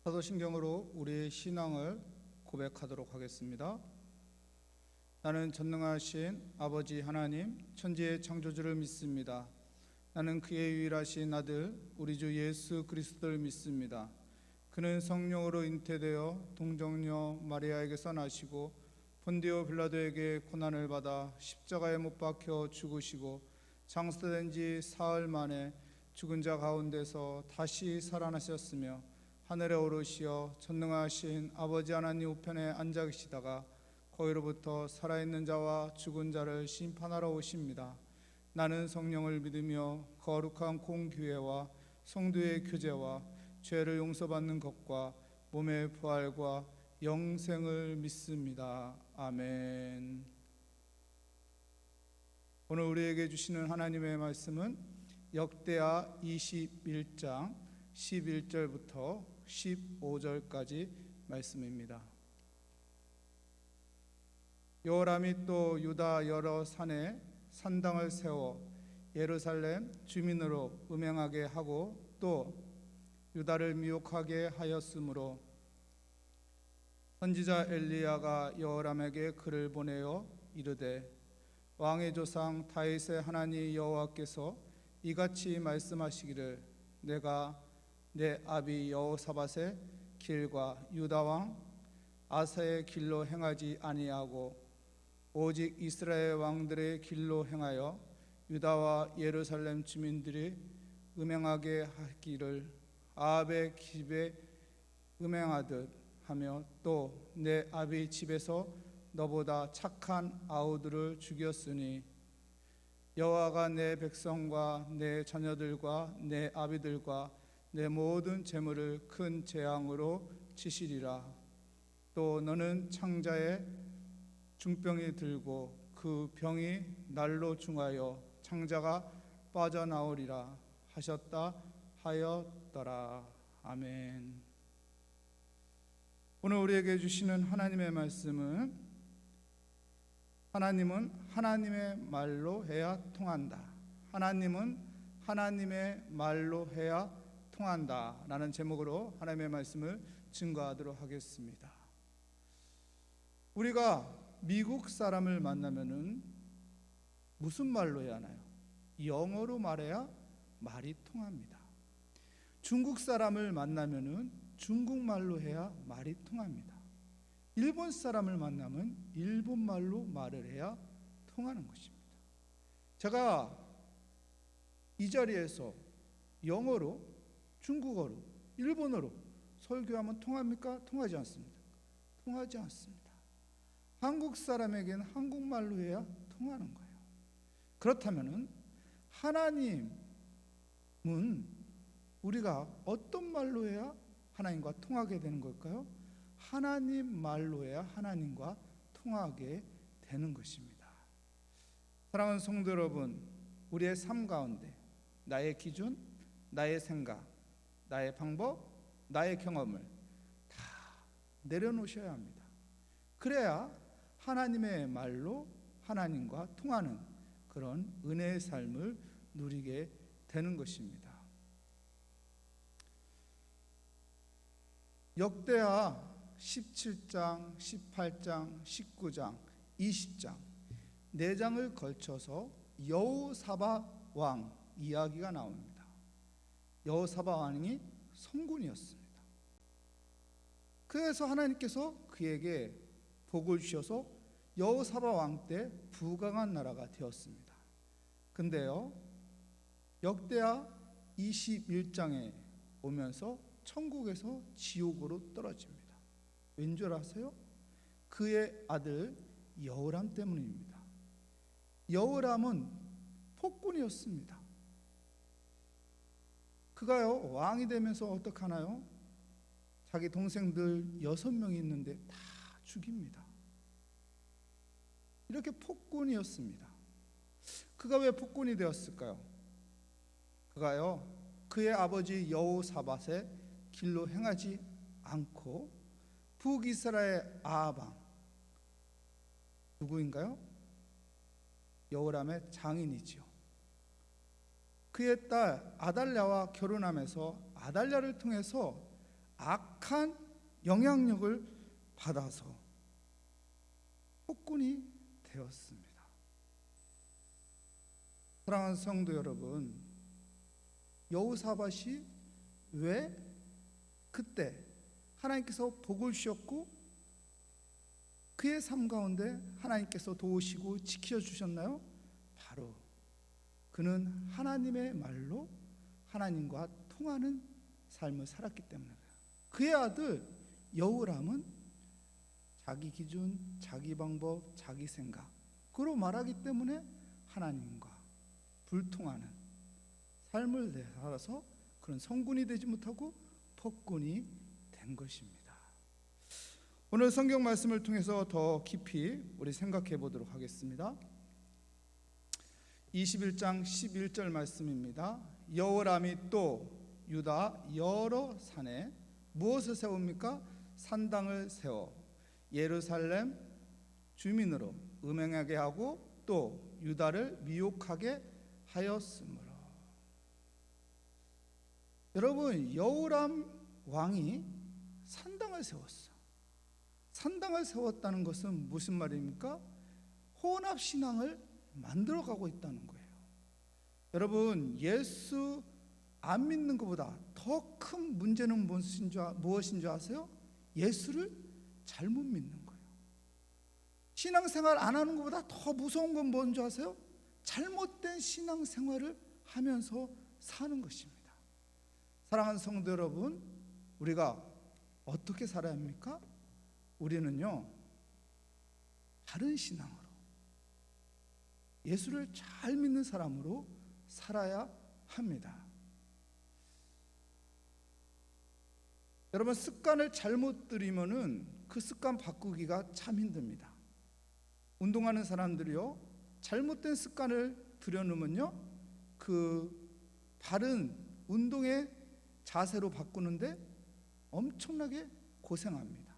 사도신경으로 우리의 신앙을 고백하도록 하겠습니다. 나는 전능하신 아버지 하나님 천지의 창조주를 믿습니다. 나는 그의 유일하신 아들 우리 주 예수 그리스도를 믿습니다. 그는 성령으로 잉태되어 동정녀 마리아에게서 나시고 본디오 빌라도에게 고난을 받아 십자가에 못 박혀 죽으시고 장사된 지 사흘 만에 죽은 자 가운데서 다시 살아나셨으며 하늘에 오르시어 전능하신 아버지 하나님 우편에 앉아 계시다가 거기로부터 살아있는 자와 죽은 자를 심판하러 오십니다. 나는 성령을 믿으며 거룩한 공교회와 성도의 교제와 죄를 용서받는 것과 몸의 부활과 영생을 믿습니다. 아멘. 오늘 우리에게 주시는 하나님의 말씀은 역대하 21장 11절부터 15절까지 말씀입니다. 여호람이 또 유다 여러 산에 산당을 세워 예루살렘 주민으로 음행하게 하고 또 유다를 미혹하게 하였으므로 선지자 엘리야가 여호람에게 글을 보내어 이르되 왕의 조상 다윗의 하나님 여호와께서 이같이 말씀하시기를 내가 내 아비 여호사밧의 길과 유다 왕 아사의 길로 행하지 아니하고 오직 이스라엘 왕들의 길로 행하여 유다와 예루살렘 주민들이 음행하게 하기를 아합의 집에 음행하듯 하며 또 내 아비 집에서 너보다 착한 아우들을 죽였으니 여호와가 내 백성과 내 자녀들과 내 아비들과 내 모든 재물을 큰 재앙으로 치시리라. 또 너는 창자에 중병이 들고 그 병이 날로 중하여 창자가 빠져나오리라 하셨다 하였더라. 아멘. 오늘 우리에게 주시는 하나님의 말씀은 하나님은 하나님의 말로 해야 통한다. 하나님은 하나님의 말로 해야 통한다 라는 제목으로 하나님의 말씀을 증거하도록 하겠습니다. 우리가 미국 사람을 만나면은 무슨 말로 해야 하나요? 영어로 말해야 말이 통합니다. 중국 사람을 만나면은 중국말로 해야 말이 통합니다. 일본 사람을 만나면 일본말로 말을 해야 통하는 것입니다. 제가 이 자리에서 영어로, 중국어로, 일본어로 설교하면 통합니까? 통하지 않습니다. 통하지 않습니다. 한국 사람에게는 한국말로 해야 통하는 거예요. 그렇다면 하나님은 우리가 어떤 말로 해야 하나님과 통하게 되는 걸까요? 하나님 말로 해야 하나님과 통하게 되는 것입니다. 사랑하는 성도 여러분, 우리의 삶 가운데 나의 기준, 나의 생각, 나의 방법, 나의 경험을 다 내려놓으셔야 합니다. 그래야 하나님의 말로 하나님과 통하는 그런 은혜의 삶을 누리게 되는 것입니다. 역대하 17장, 18장, 19장, 20장 4장을 걸쳐서 여호사밧 왕 이야기가 나옵니다. 여호사밧 왕이 성군이었습니다. 그래서 하나님께서 그에게 복을 주셔서 여호사밧 왕 때 부강한 나라가 되었습니다. 근데요, 역대하 21장에 오면서 천국에서 지옥으로 떨어집니다. 왠 줄 아세요? 그의 아들 여호람 때문입니다. 여호람은 폭군이었습니다. 그가요, 왕이 되면서 어떡하나요? 자기 동생들 6명이 있는데 다 죽입니다. 이렇게 폭군이었습니다. 그가 왜 폭군이 되었을까요? 그가요, 그의 아버지 여호사밧의 길로 행하지 않고 북이스라엘 아합 왕 누구인가요? 여호람의 장인이지요. 그의 딸 아달랴와 결혼하면서 아달랴를 통해서 악한 영향력을 받아서 폭군이 되었습니다. 사랑하는 성도 여러분, 여호사밧이 왜 그때 하나님께서 복을 주셨고 그의 삶 가운데 하나님께서 도우시고 지켜주셨나요? 바로 그는 하나님의 말로 하나님과 통하는 삶을 살았기 때문에 그의 아들 여호람은 자기 기준, 자기 방법, 자기 생각으로 말하기 때문에 하나님과 불통하는 삶을 살아서 그런 성군이 되지 못하고 폭군이 된 것입니다. 오늘 성경 말씀을 통해서 더 깊이 우리 생각해 보도록 하겠습니다. 21장 11절 말씀입니다. 여호람이 또 유다 여러 산에 무엇을 세웁니까? 산당을 세워 예루살렘 주민으로 음행하게 하고 또 유다를 미혹하게 하였으므로. 여러분, 여호람 왕이 산당을 세웠어. 산당을 세웠다는 것은 무슨 말입니까? 혼합 신앙을 만들어가고 있다는 거예요. 여러분, 예수 안 믿는 것보다 더 큰 문제는 무엇인 줄 아세요? 예수를 잘못 믿는 거예요. 신앙생활 안 하는 것보다 더 무서운 건 뭔 줄 아세요? 잘못된 신앙생활을 하면서 사는 것입니다. 사랑하는 성도 여러분, 우리가 어떻게 살아야 합니까? 우리는요, 바른 신앙으로 예수를 잘 믿는 사람으로 살아야 합니다. 여러분, 습관을 잘못 들이면은 그 습관 바꾸기가 참 힘듭니다. 운동하는 사람들이요, 잘못된 습관을 들여놓으면요, 그 바른 운동의 자세로 바꾸는데 엄청나게 고생합니다.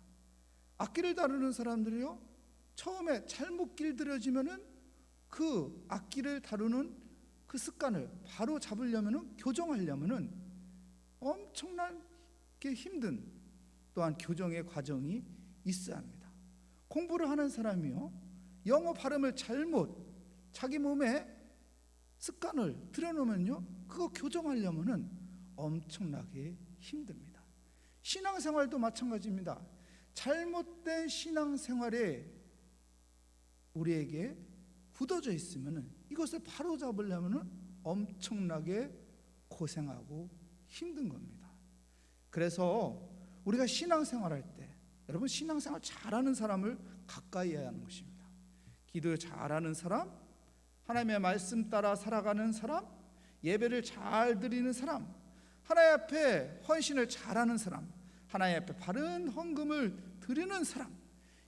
악기를 다루는 사람들이요, 처음에 잘못 길들여지면은 그 악기를 다루는 그 습관을 바로 잡으려면은, 교정하려면은 엄청나게 힘든 또한 교정의 과정이 있어야 합니다. 공부를 하는 사람이요, 영어 발음을 잘못 자기 몸에 습관을 들여놓으면요, 그거 교정하려면은 엄청나게 힘듭니다. 신앙생활도 마찬가지입니다. 잘못된 신앙생활에 우리에게 굳어져 있으면은 이것을 바로 잡으려면은 엄청나게 고생하고 힘든 겁니다. 그래서 우리가 신앙생활할 때, 여러분, 신앙생활 잘하는 사람을 가까이 해야 하는 것입니다. 기도 잘하는 사람, 하나님의 말씀 따라 살아가는 사람, 예배를 잘 드리는 사람, 하나님 앞에 헌신을 잘하는 사람, 하나님 앞에 바른 헌금을 드리는 사람,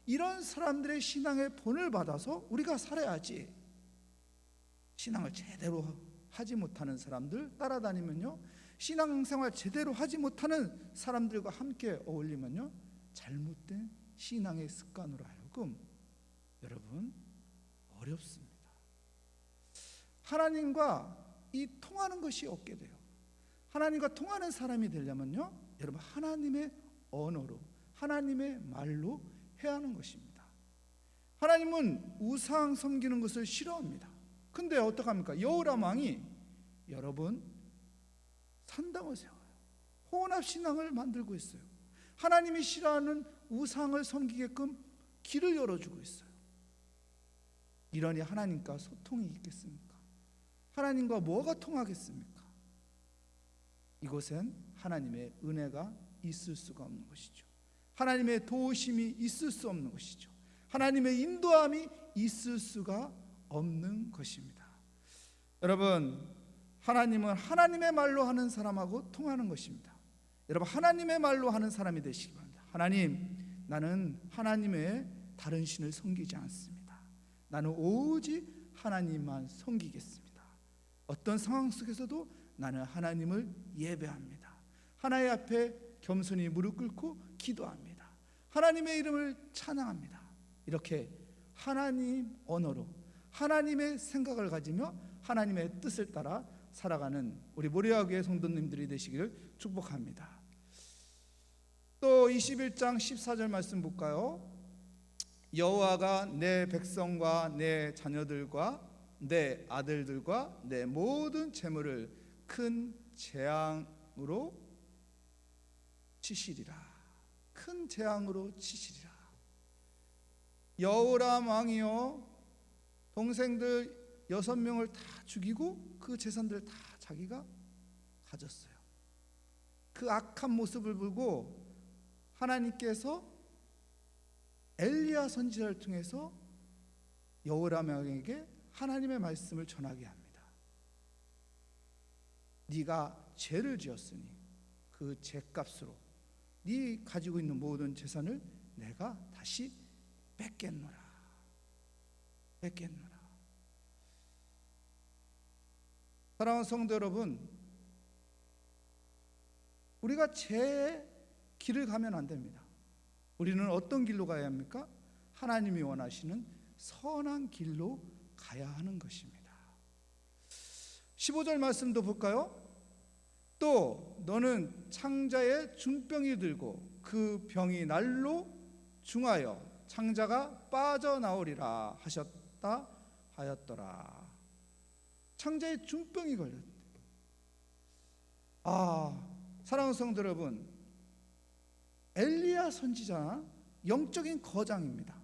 이런 사람들의 신앙의 본을 받아서 우리가 살아야지. 신앙을 제대로 하지 못하는 사람들 따라다니면요, 신앙생활 제대로 하지 못하는 사람들과 함께 어울리면요, 잘못된 신앙의 습관으로 하여금 여러분 어렵습니다. 하나님과 이 통하는 것이 없게 돼요. 하나님과 통하는 사람이 되려면요, 여러분 하나님의 언어로, 하나님의 말로 해야 하는 것입니다. 하나님은 우상 섬기는 것을 싫어합니다. 근데 어떡합니까? 여호람 왕이 여러분 산당을 세워요. 혼합 신앙을 만들고 있어요. 하나님이 싫어하는 우상을 섬기게끔 길을 열어주고 있어요. 이러니 하나님과 소통이 있겠습니까? 하나님과 뭐가 통하겠습니까? 이곳엔 하나님의 은혜가 있을 수가 없는 것이죠. 하나님의 도우심이 있을 수 없는 것이죠. 하나님의 인도함이 있을 수가 없는 것입니다. 여러분, 하나님은 하나님의 말로 하는 사람하고 통하는 것입니다. 여러분, 하나님의 말로 하는 사람이 되시기 바랍니다. 하나님, 나는 하나님의 다른 신을 섬기지 않습니다. 나는 오직 하나님만 섬기겠습니다. 어떤 상황 속에서도 나는 하나님을 예배합니다. 하나님 앞에 겸손히 무릎 꿇고 기도합니다. 하나님의 이름을 찬양합니다. 이렇게 하나님 언어로 하나님의 생각을 가지며 하나님의 뜻을 따라 살아가는 우리 모리아교회 성도님들이 되시기를 축복합니다. 또 21장 14절 말씀 볼까요? 여호와가 내 백성과 내 자녀들과 내 아들들과 내 모든 재물을 큰 재앙으로 치시리라. 큰 재앙으로 치시리라. 여호람 왕이요, 동생들 6명을 다 죽이고 그 재산들을 다 자기가 가졌어요. 그 악한 모습을 보고 하나님께서 엘리야 선지자를 통해서 여호람 왕에게 하나님의 말씀을 전하게 합니다. 네가 죄를 지었으니 그 죄값으로 네 가지고 있는 모든 재산을 내가 다시 뺏겠노라. 사랑하는 성도 여러분, 우리가 죄의 길을 가면 안 됩니다. 우리는 어떤 길로 가야 합니까? 하나님이 원하시는 선한 길로 가야 하는 것입니다. 15절 말씀도 볼까요? 또 너는 창자의 중병이 들고 그 병이 날로 중하여 창자가 빠져나오리라 하셨다 하였더라. 창자의 중병이 걸렸대. 사랑하는 성도 여러분, 엘리야 선지자는 영적인 거장입니다.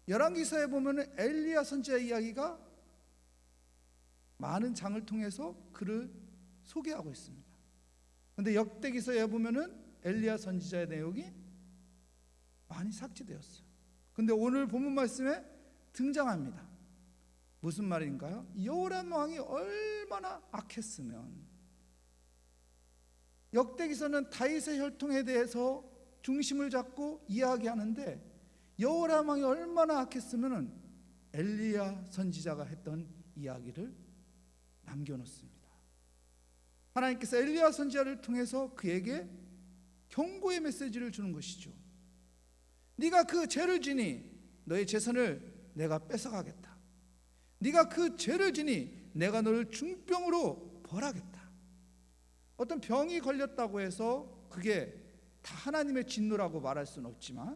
열왕기서에 보면 엘리야 선지자 이야기가 많은 장을 통해서 그를 소개하고 있습니다. 그런데 역대기서에 보면은 엘리야 선지자의 내용이 많이 삭제되었어요. 그런데 오늘 본문 말씀에 등장합니다. 무슨 말인가요? 여호람 왕이 얼마나 악했으면, 역대기서는 다윗의 혈통에 대해서 중심을 잡고 이야기하는데 여호람 왕이 얼마나 악했으면 엘리야 선지자가 했던 이야기를 남겨놓습니다. 하나님께서 엘리야 선지자를 통해서 그에게 경고의 메시지를 주는 것이죠. 네가 그 죄를 지니 너의 재산을 내가 뺏어가겠다. 네가 그 죄를 지니 내가 너를 중병으로 벌하겠다. 어떤 병이 걸렸다고 해서 그게 다 하나님의 진노라고 말할 수는 없지만,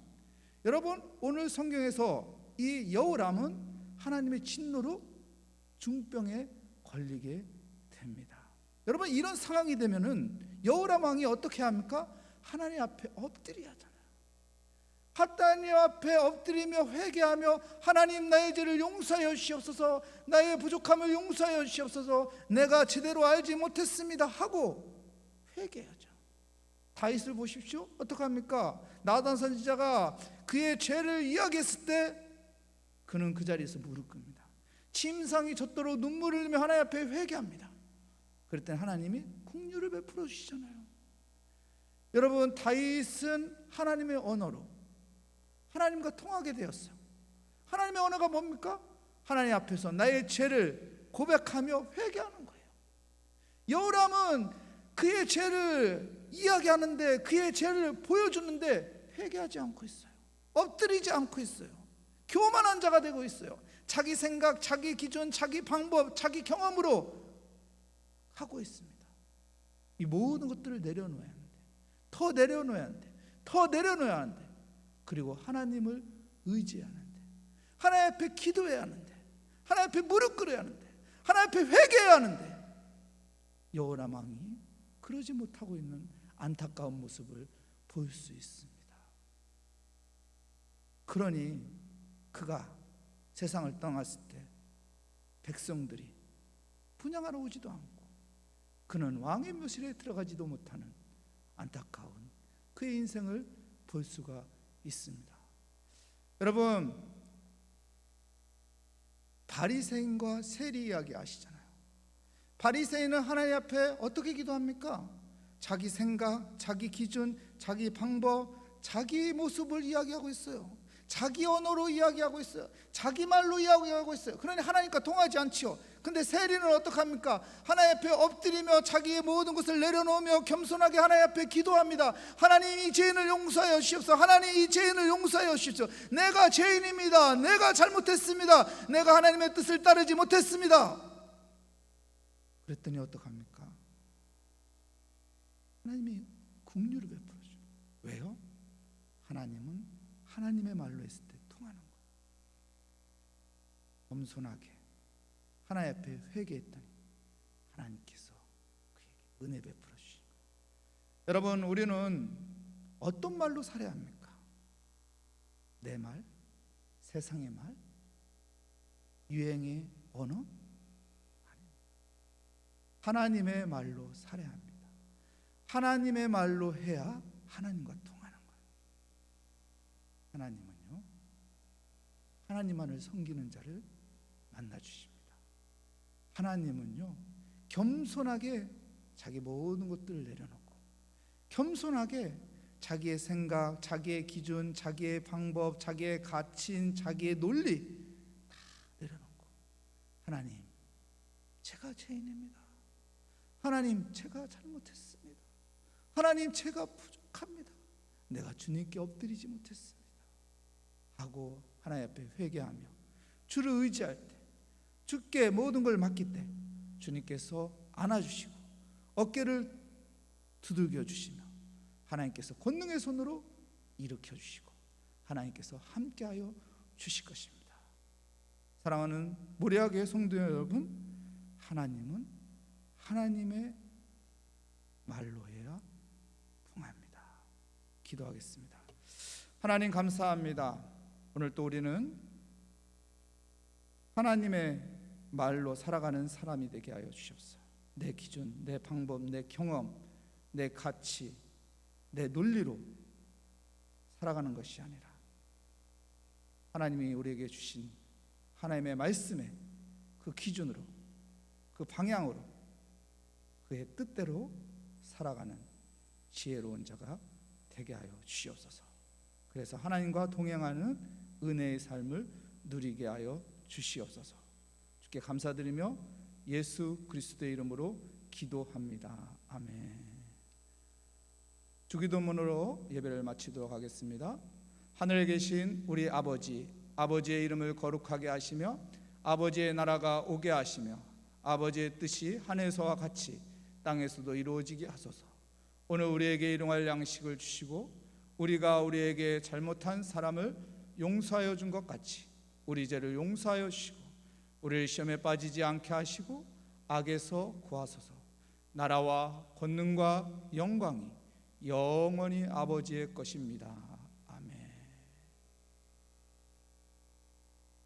여러분 오늘 성경에서 이 여호람은 하나님의 진노로 중병에 걸리게 됩니다. 여러분 이런 상황이 되면은 여호람 왕이 어떻게 합니까? 하나님 앞에 엎드려야 하잖아요. 하나님 앞에 엎드리며 회개하며 하나님 나의 죄를 용서하여 주시옵소서, 나의 부족함을 용서하여 주시옵소서, 내가 제대로 알지 못했습니다 하고 회개하죠. 다윗을 보십시오. 어떻게 합니까? 나단 선지자가 그의 죄를 이야기했을 때 그는 그 자리에서 무릎 꿇습니다. 침상이 젖도록 눈물을 흘리며 하나님 앞에 회개합니다. 그럴 때 하나님이 긍휼을 베풀어 주시잖아요. 여러분 다윗은 하나님의 언어로 하나님과 통하게 되었어요. 하나님의 언어가 뭡니까? 하나님 앞에서 나의 죄를 고백하며 회개하는 거예요. 여호람은 그의 죄를 이야기하는데, 그의 죄를 보여주는데 회개하지 않고 있어요. 엎드리지 않고 있어요. 교만한 자가 되고 있어요. 자기 생각, 자기 기준, 자기 방법, 자기 경험으로 하고 있습니다. 이 모든 것들을 내려놓아야 하는데, 더 내려놓아야 하는데, 더 내려놓아야 하는데, 그리고 하나님을 의지해야 하는데, 하나님 앞에 기도해야 하는데, 하나님 앞에 무릎 꿇어야 하는데, 하나님 앞에 회개해야 하는데, 여호람 왕이 그러지 못하고 있는 안타까운 모습을 볼 수 있습니다. 그러니 그가 세상을 떠났을 때 백성들이 분향하러 오지도 않고 그는 왕의 묘실에 들어가지도 못하는 안타까운 그의 인생을 볼 수가 있습니다. 여러분 바리새인과 세리 이야기 아시잖아요. 바리새인은 하나님 앞에 어떻게 기도합니까? 자기 생각, 자기 기준, 자기 방법, 자기 모습을 이야기하고 있어요. 자기 언어로 이야기하고 있어요. 자기 말로 이야기하고 있어요. 그러니 하나님과 통하지 않지요. 근데 세리는 어떡합니까? 하나님 앞에 엎드리며 자기의 모든 것을 내려놓으며 겸손하게 하나님 앞에 기도합니다. 하나님 이 죄인을 용서하여 주십시오. 하나님 이 죄인을 용서하여 주십시오. 내가 죄인입니다. 내가 잘못했습니다. 내가 하나님의 뜻을 따르지 못했습니다. 그랬더니 어떡합니까? 하나님이 긍휼을 베풀어 주는 거예요. 왜요? 하나님은 하나님의 말로 했을 때 통하는 거예요. 겸손하게 하나님 앞에 회개했더니 하나님께서 그에게 은혜 베풀어 주신 거예요. 여러분, 우리는 어떤 말로 살아야 합니까? 내 말, 세상의 말, 유행의 언어? 하나님의 말로 살아야 합니다. 하나님의 말로 해야 하나님과 통하는 거예요. 하나님은요, 하나님만을 섬기는 자를 만나 주십니다. 하나님은요, 겸손하게 자기 모든 것들을 내려놓고 겸손하게 자기의 생각, 자기의 기준, 자기의 방법, 자기의 가치, 자기의 논리 다 내려놓고 하나님, 제가 죄인입니다. 하나님, 제가 잘못했습니다. 하나님, 제가 부족합니다. 내가 주님께 엎드리지 못했습니다 하고 하나님 앞에 회개하며 주를 의지할 때, 주께 모든 걸 맡길 때 주님께서 안아주시고 어깨를 두들겨 주시며 하나님께서 권능의 손으로 일으켜 주시고 하나님께서 함께하여 주실 것입니다. 사랑하는 모리아교회 성도 여러분, 하나님은 하나님의 말로 해야 통합니다. 기도하겠습니다. 하나님, 감사합니다. 오늘 또 우리는 하나님의 말로 살아가는 사람이 되게 하여 주시옵소서. 내 기준, 내 방법, 내 경험, 내 가치, 내 논리로 살아가는 것이 아니라 하나님이 우리에게 주신 하나님의 말씀에 그 기준으로, 그 방향으로, 그의 뜻대로 살아가는 지혜로운 자가 되게 하여 주시옵소서. 그래서 하나님과 동행하는 은혜의 삶을 누리게 하여 주시옵소서. 주께 감사드리며 예수 그리스도의 이름으로 기도합니다. 아멘. 주기도문으로 예배를 마치도록 하겠습니다. 하늘에 계신 우리 아버지, 아버지의 이름을 거룩하게 하시며 아버지의 나라가 오게 하시며 아버지의 뜻이 하늘에서와 같이 땅에서도 이루어지게 하소서. 오늘 우리에게 일용할 양식을 주시고 우리가 우리에게 잘못한 사람을 용서하여 준 것 같이 우리 죄를 용서하여 주시고 우리를 시험에 빠지지 않게 하시고 악에서 구하소서. 나라와 권능과 영광이 영원히 아버지의 것입니다.